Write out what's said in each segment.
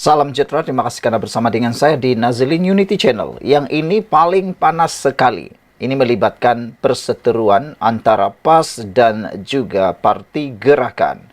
Salam sejahtera, terima kasih karena bersama dengan saya di Nazilin Unity Channel. Yang ini paling panas sekali. Ini melibatkan perseteruan antara PAS dan juga Parti Gerakan.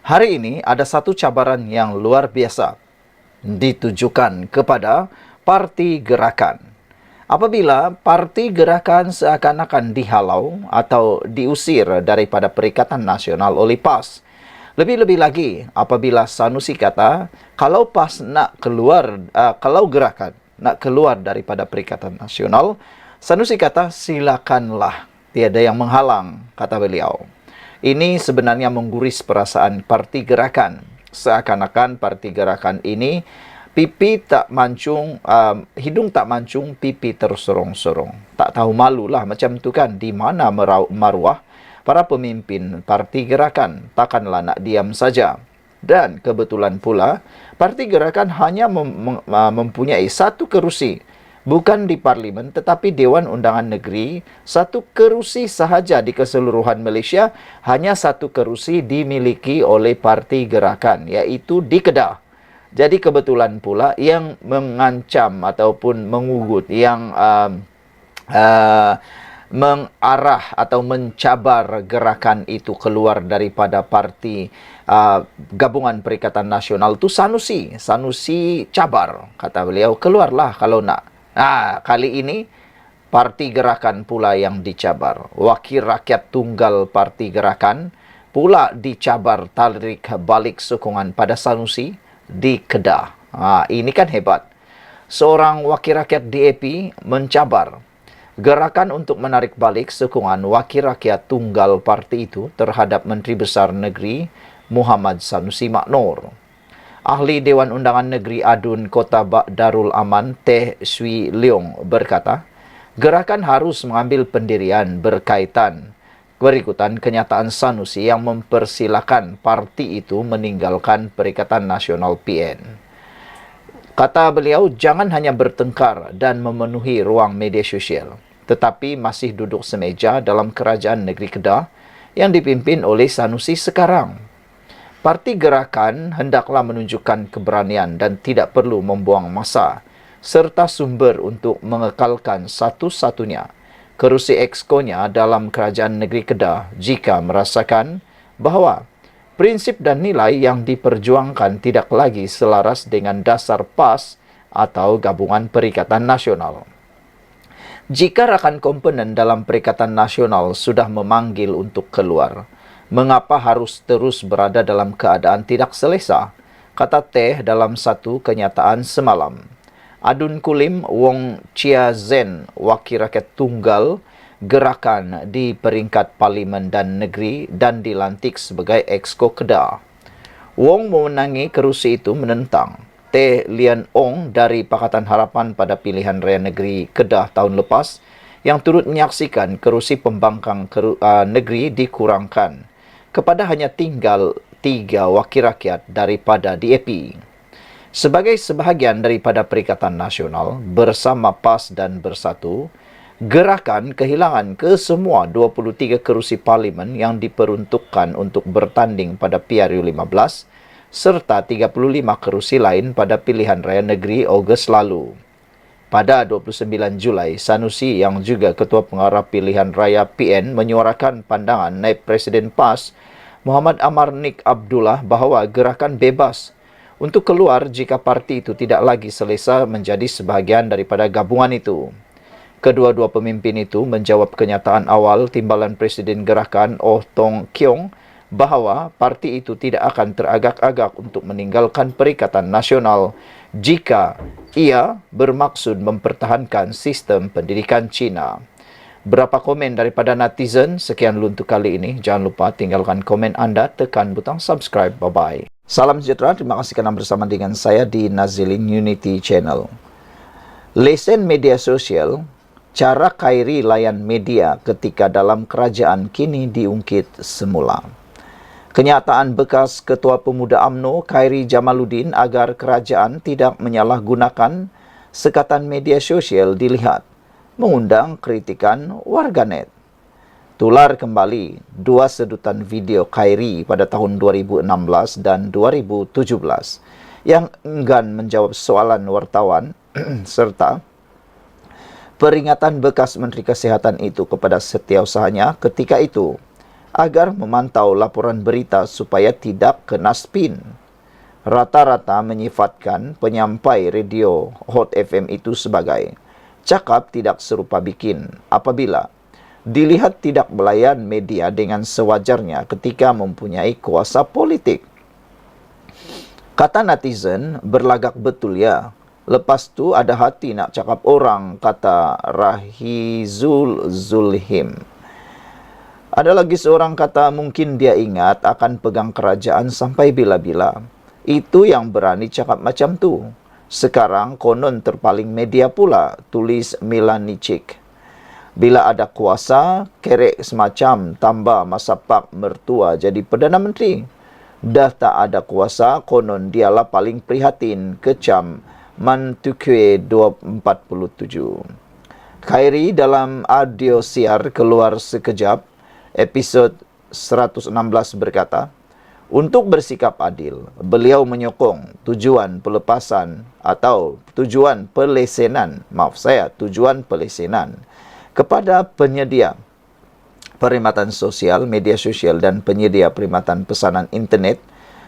Hari ini ada satu cabaran yang luar biasa ditujukan kepada Parti Gerakan. Apabila Parti Gerakan seakan-akan dihalau atau diusir daripada Perikatan Nasional oleh PAS. Lebih-lebih lagi apabila Sanusi kata kalau PAS nak keluar, kalau Gerakan nak keluar daripada Perikatan Nasional, Sanusi kata silakanlah, tiada yang menghalang, kata beliau. Ini sebenarnya mengguris perasaan Parti Gerakan. Seakan-akan Parti Gerakan ini pipi tak mancung, hidung tak mancung, pipi tersorong-sorong. Tak tahu malulah macam tu kan, di mana maruah para pemimpin Parti Gerakan. Takkanlah nak diam saja. Dan kebetulan pula, Parti Gerakan hanya mempunyai satu kerusi. Bukan di Parlimen, tetapi Dewan Undangan Negeri. Satu kerusi sahaja di keseluruhan Malaysia. Hanya satu kerusi dimiliki oleh Parti Gerakan, iaitu di Kedah. Jadi kebetulan pula yang mengancam ataupun mengugut, yang mengarah atau mencabar gerakan itu keluar daripada parti Gabungan Perikatan Nasional itu Sanusi. Sanusi cabar, kata beliau, keluarlah kalau nak. Kali ini Parti Gerakan pula yang dicabar. Wakil Rakyat Tunggal Parti Gerakan pula dicabar tarik balik sokongan pada Sanusi di Kedah. Ini kan hebat. Seorang wakil rakyat DAP mencabar gerakan untuk menarik balik sokongan wakil rakyat tunggal parti itu terhadap Menteri Besar Negeri Muhammad Sanusi Maknor. Ahli Dewan Undangan Negeri Adun Kota Darul Aman Teh Swi Leong berkata, gerakan harus mengambil pendirian berkaitan berikutan kenyataan Sanusi yang mempersilakan parti itu meninggalkan Perikatan Nasional PN. Kata beliau, jangan hanya bertengkar dan memenuhi ruang media sosial, tetapi masih duduk semeja dalam kerajaan negeri Kedah yang dipimpin oleh Sanusi sekarang. Parti Gerakan hendaklah menunjukkan keberanian dan tidak perlu membuang masa serta sumber untuk mengekalkan satu-satunya kerusi exco-nya dalam kerajaan negeri Kedah jika merasakan bahawa prinsip dan nilai yang diperjuangkan tidak lagi selaras dengan dasar PAS atau Gabungan Perikatan Nasional. Jika rakan komponen dalam Perikatan Nasional sudah memanggil untuk keluar, mengapa harus terus berada dalam keadaan tidak selesa? Kata Teh dalam satu kenyataan semalam. Adun Kulim Wong Chia Zen, wakil rakyat tunggal gerakan di peringkat Parlimen dan Negeri dan dilantik sebagai Exco Kedah. Wong memenangi kerusi itu menentang Teh Lian Ong dari Pakatan Harapan pada pilihan raya negeri Kedah tahun lepas yang turut menyaksikan kerusi pembangkang negeri dikurangkan kepada hanya tinggal 3 wakil rakyat daripada DAP. Sebagai sebahagian daripada Perikatan Nasional bersama PAS dan Bersatu, gerakan kehilangan kesemua 23 kerusi parlimen yang diperuntukkan untuk bertanding pada PRU15 serta 35 kerusi lain pada pilihan raya negeri Ogos lalu. Pada 29 Julai, Sanusi yang juga Ketua Pengarah Pilihan Raya PN menyuarakan pandangan Naib Presiden PAS Muhammad Amar Nik Abdullah bahawa gerakan bebas untuk keluar jika parti itu tidak lagi selesa menjadi sebahagian daripada gabungan itu. Kedua-dua pemimpin itu menjawab kenyataan awal Timbalan Presiden Gerakan Oh Tong Kiong bahawa parti itu tidak akan teragak-agak untuk meninggalkan Perikatan Nasional jika ia bermaksud mempertahankan sistem pendidikan Cina. Berapa komen daripada netizen? Sekian dulu untuk kali ini. Jangan lupa tinggalkan komen anda, tekan butang subscribe. Bye-bye. Salam sejahtera, terima kasih kerana bersama dengan saya di Nazilin Unity Channel. Lesen media sosial, cara Khairi layan media ketika dalam kerajaan kini diungkit semula. Kenyataan bekas Ketua Pemuda UMNO Khairi Jamaluddin agar kerajaan tidak menyalahgunakan sekatan media sosial dilihat, mengundang kritikan warganet. Tular kembali 2 sedutan video Khairi pada tahun 2016 dan 2017 yang enggan menjawab soalan wartawan serta peringatan bekas Menteri Kesehatan itu kepada setiausahanya ketika itu agar memantau laporan berita supaya tidak kena spin. Rata-rata menyifatkan penyampai radio Hot FM itu sebagai cakap tidak serupa bikin apabila dilihat tidak melayan media dengan sewajarnya ketika mempunyai kuasa politik. Kata netizen, berlagak betul ya. Lepas tu ada hati nak cakap orang, kata Rahizul Zulhim. Ada lagi seorang kata mungkin dia ingat akan pegang kerajaan sampai bila-bila. Itu yang berani cakap macam tu. Sekarang konon terpaling media pula, tulis Milanicic. Bila ada kuasa, kerek semacam tambah masa pak mertua jadi Perdana Menteri. Dah tak ada kuasa, konon dialah paling prihatin, kecam Mantukwe 247. Khairi dalam audio siar keluar sekejap, episod 116 berkata, untuk bersikap adil, beliau menyokong tujuan pelesenan kepada penyedia perkhidmatan sosial, media sosial dan penyedia perkhidmatan pesanan internet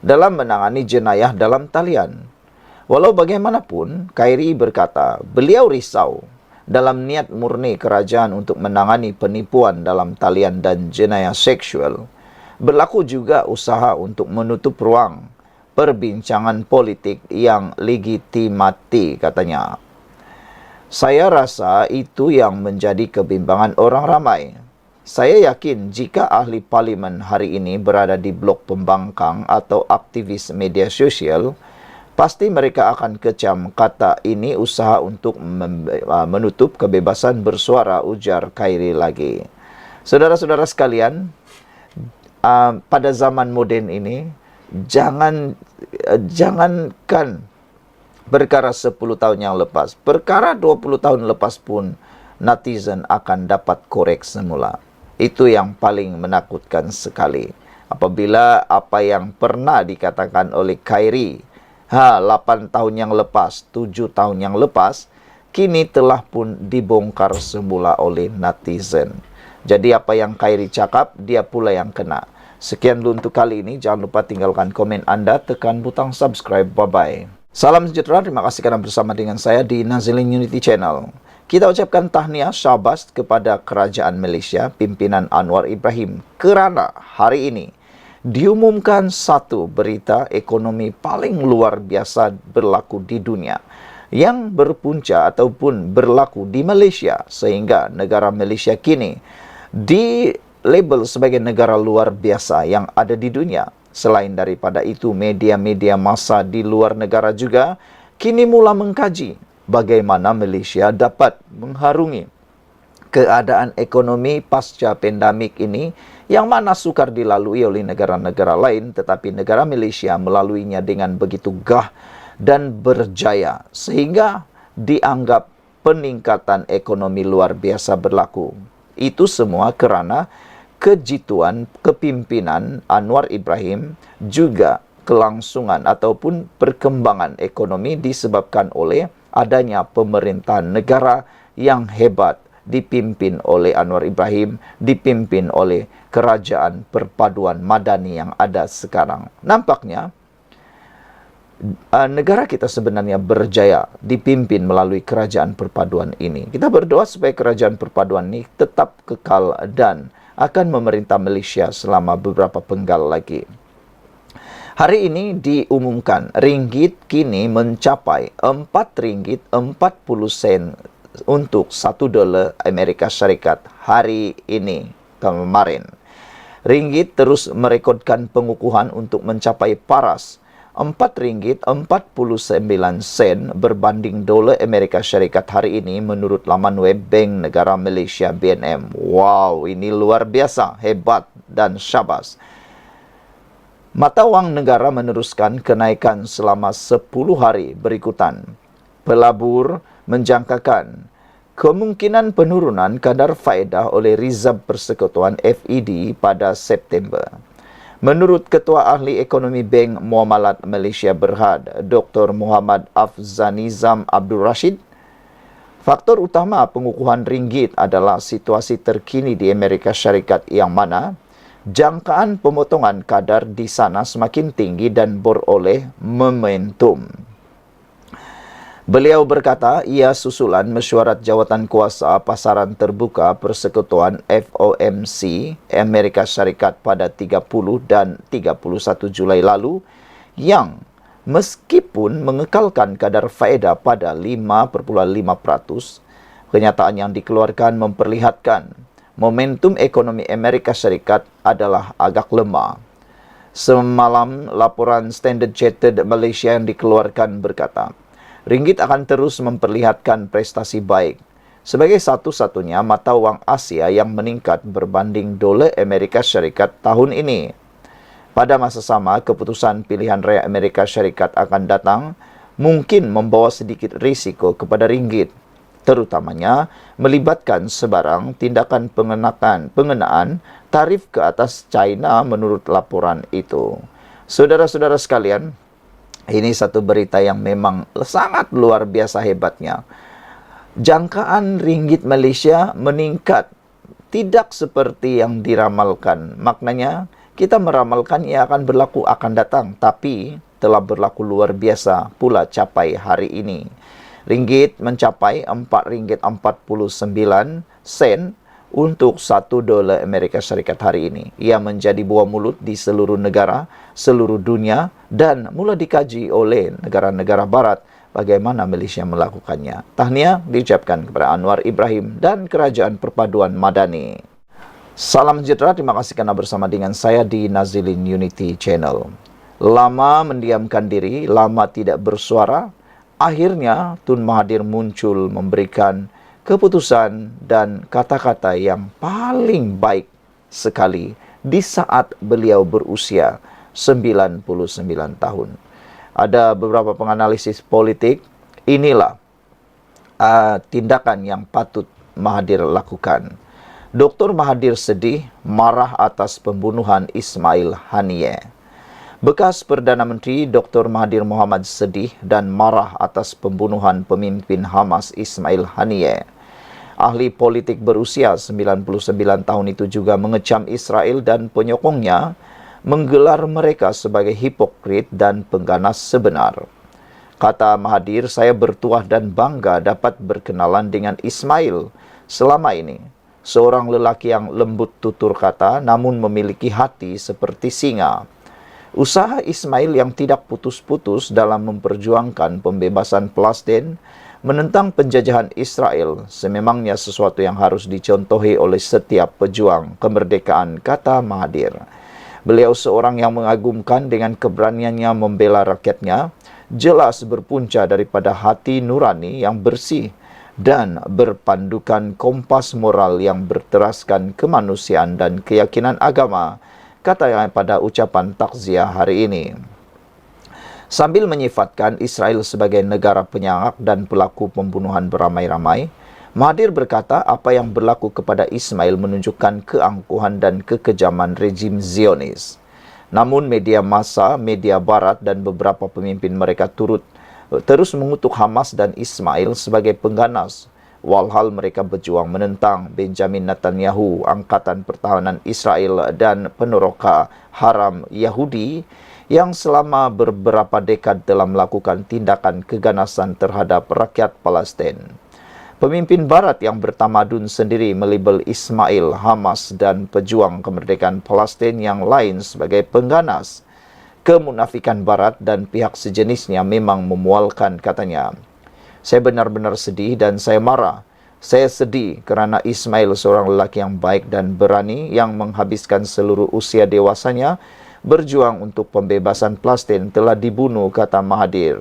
dalam menangani jenayah dalam talian. Walau bagaimanapun, Khairi berkata, beliau risau dalam niat murni kerajaan untuk menangani penipuan dalam talian dan jenayah seksual. Berlaku juga usaha untuk menutup ruang perbincangan politik yang legitimati, katanya. Saya rasa itu yang menjadi kebimbangan orang ramai. Saya yakin jika ahli parlimen hari ini berada di blok pembangkang atau aktivis media sosial, pasti mereka akan kecam kata ini usaha untuk menutup kebebasan bersuara, ujar Khairi lagi. Saudara-saudara sekalian, pada zaman moden ini, jangankan perkara 10 tahun yang lepas, perkara 20 tahun lepas pun netizen akan dapat korek semula. Itu yang paling menakutkan sekali. Apabila apa yang pernah dikatakan oleh Khairi 8 tahun yang lepas, 7 tahun yang lepas, kini telah pun dibongkar semula oleh netizen. Jadi apa yang Khairi cakap, dia pula yang kena. Sekian dulu untuk kali ini. Jangan lupa tinggalkan komen Anda, tekan butang subscribe. Bye-bye. Salam sejahtera, terima kasih kerana bersama dengan saya di Nazilin Unity Channel. Kita ucapkan tahniah syabas kepada Kerajaan Malaysia, pimpinan Anwar Ibrahim, kerana hari ini diumumkan satu berita ekonomi paling luar biasa berlaku di dunia yang berpunca ataupun berlaku di Malaysia, sehingga negara Malaysia kini di label sebagai negara luar biasa yang ada di dunia. Selain daripada itu, media-media massa di luar negara juga kini mula mengkaji bagaimana Malaysia dapat mengharungi keadaan ekonomi pasca pandemik ini yang mana sukar dilalui oleh negara-negara lain, tetapi negara Malaysia melaluinya dengan begitu gah dan berjaya sehingga dianggap peningkatan ekonomi luar biasa berlaku. Itu semua kerana kejituan kepimpinan Anwar Ibrahim, juga kelangsungan ataupun perkembangan ekonomi disebabkan oleh adanya pemerintahan negara yang hebat dipimpin oleh Anwar Ibrahim, dipimpin oleh kerajaan perpaduan madani yang ada sekarang. Nampaknya negara kita sebenarnya berjaya dipimpin melalui kerajaan perpaduan ini. Kita berdoa supaya kerajaan perpaduan ini tetap kekal dan akan memerintah Malaysia selama beberapa penggal lagi. Hari ini diumumkan ringgit kini mencapai 4 ringgit 40 sen untuk 1 dolar Amerika Syarikat hari ini kemarin. Ringgit terus merekodkan pengukuhan untuk mencapai paras 4 ringgit 49 sen berbanding dolar Amerika Syarikat hari ini menurut laman web Bank Negara Malaysia BNM. Wow, ini luar biasa, hebat dan syabas. Mata wang negara meneruskan kenaikan selama 10 hari berikutan. Pelabur menjangkakan kemungkinan penurunan kadar faedah oleh Rizab Persekutuan FED pada September. Menurut Ketua Ahli Ekonomi Bank Muamalat Malaysia Berhad, Dr. Muhammad Afzanizam Abdul Rashid, faktor utama pengukuhan ringgit adalah situasi terkini di Amerika Syarikat yang mana jangkaan pemotongan kadar di sana semakin tinggi dan beroleh momentum. Beliau berkata, ia susulan mesyuarat jawatan kuasa pasaran terbuka Persekutuan FOMC Amerika Syarikat pada 30 dan 31 Julai lalu yang meskipun mengekalkan kadar faedah pada 5,5%, kenyataan yang dikeluarkan memperlihatkan momentum ekonomi Amerika Syarikat adalah agak lemah. Semalam, laporan Standard Chartered Malaysia yang dikeluarkan berkata, ringgit akan terus memperlihatkan prestasi baik sebagai satu-satunya mata wang Asia yang meningkat berbanding dolar Amerika Syarikat tahun ini. Pada masa sama, keputusan pilihan raya Amerika Syarikat akan datang mungkin membawa sedikit risiko kepada ringgit, terutamanya melibatkan sebarang tindakan pengenaan tarif ke atas China menurut laporan itu. Saudara-saudara sekalian, ini satu berita yang memang sangat luar biasa hebatnya. Jangkaan ringgit Malaysia meningkat tidak seperti yang diramalkan. Maknanya, kita meramalkan ia akan berlaku akan datang, tapi telah berlaku luar biasa pula capai hari ini. Ringgit mencapai RM4.49 untuk $1 Amerika Syarikat hari ini. Ia menjadi buah mulut di seluruh negara, seluruh dunia, dan mula dikaji oleh negara-negara barat bagaimana Malaysia melakukannya. Tahniah diucapkan kepada Anwar Ibrahim dan Kerajaan Perpaduan Madani. Salam sejahtera, terima kasih kerana bersama dengan saya di Nazilin Unity Channel. Lama mendiamkan diri, lama tidak bersuara, akhirnya Tun Mahathir muncul memberikan keputusan dan kata-kata yang paling baik sekali di saat beliau berusia 99 tahun. Ada beberapa penganalisis politik, inilah tindakan yang patut Mahathir lakukan. Dr. Mahathir sedih, marah atas pembunuhan Ismail Haniyeh. Bekas Perdana Menteri Dr. Mahathir Mohamad sedih dan marah atas pembunuhan pemimpin Hamas Ismail Haniyeh. Ahli politik berusia 99 tahun itu juga mengecam Israel dan penyokongnya, menggelar mereka sebagai hipokrit dan pengganas sebenar. Kata Mahathir, saya bertuah dan bangga dapat berkenalan dengan Ismail selama ini. Seorang lelaki yang lembut tutur kata namun memiliki hati seperti singa. Usaha Ismail yang tidak putus-putus dalam memperjuangkan pembebasan Palestin, menentang penjajahan Israel, sememangnya sesuatu yang harus dicontohi oleh setiap pejuang kemerdekaan, kata Mahathir. Beliau seorang yang mengagumkan dengan keberaniannya membela rakyatnya, jelas berpunca daripada hati nurani yang bersih dan berpandukan kompas moral yang berteraskan kemanusiaan dan keyakinan agama, katanya pada ucapan takziah hari ini. Sambil menyifatkan Israel sebagai negara penyangak dan pelaku pembunuhan beramai-ramai, Mahathir berkata apa yang berlaku kepada Ismail menunjukkan keangkuhan dan kekejaman rejim Zionis. Namun media massa, media barat dan beberapa pemimpin mereka terus mengutuk Hamas dan Ismail sebagai pengganas, walhal mereka berjuang menentang Benjamin Netanyahu, Angkatan Pertahanan Israel dan peneroka haram Yahudi yang selama beberapa dekad telah melakukan tindakan keganasan terhadap rakyat Palestin. Pemimpin Barat yang bertamadun sendiri melabel Ismail, Hamas dan pejuang kemerdekaan Palestin yang lain sebagai pengganas. Kemunafikan Barat dan pihak sejenisnya memang memualkan, katanya. Saya benar-benar sedih dan saya marah. Saya sedih kerana Ismail seorang lelaki yang baik dan berani yang menghabiskan seluruh usia dewasanya berjuang untuk pembebasan Palestin telah dibunuh, kata Mahathir.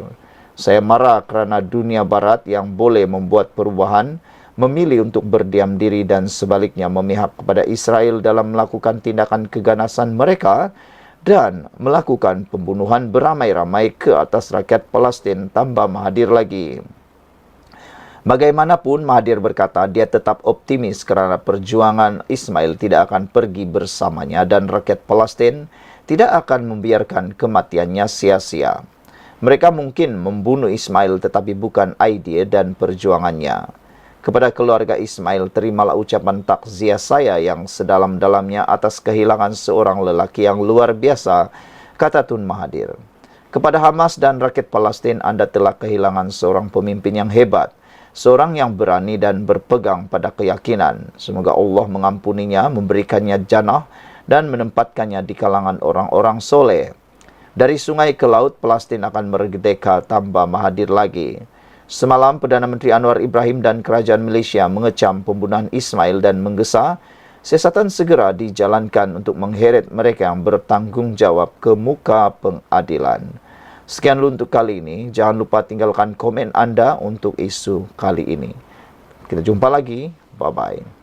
Saya marah kerana dunia barat yang boleh membuat perubahan memilih untuk berdiam diri dan sebaliknya memihak kepada Israel dalam melakukan tindakan keganasan mereka dan melakukan pembunuhan beramai-ramai ke atas rakyat Palestin, tambah Mahathir lagi. Bagaimanapun, Mahathir berkata dia tetap optimis kerana perjuangan Ismail tidak akan pergi bersamanya dan rakyat Palestin tidak akan membiarkan kematiannya sia-sia. Mereka mungkin membunuh Ismail tetapi bukan idea dan perjuangannya. Kepada keluarga Ismail, terimalah ucapan takziah saya yang sedalam-dalamnya atas kehilangan seorang lelaki yang luar biasa, kata Tun Mahathir. Kepada Hamas dan rakyat Palestin, Anda telah kehilangan seorang pemimpin yang hebat, seorang yang berani dan berpegang pada keyakinan. Semoga Allah mengampuninya, memberikannya jannah dan menempatkannya di kalangan orang-orang soleh. Dari sungai ke laut, Palestin akan merdeka, tambah Mahathir lagi. Semalam, Perdana Menteri Anwar Ibrahim dan kerajaan Malaysia mengecam pembunuhan Ismail dan menggesa siasatan segera dijalankan untuk mengheret mereka yang bertanggungjawab ke muka pengadilan. Sekian dulu untuk kali ini. Jangan lupa tinggalkan komen anda untuk isu kali ini. Kita jumpa lagi. Bye-bye.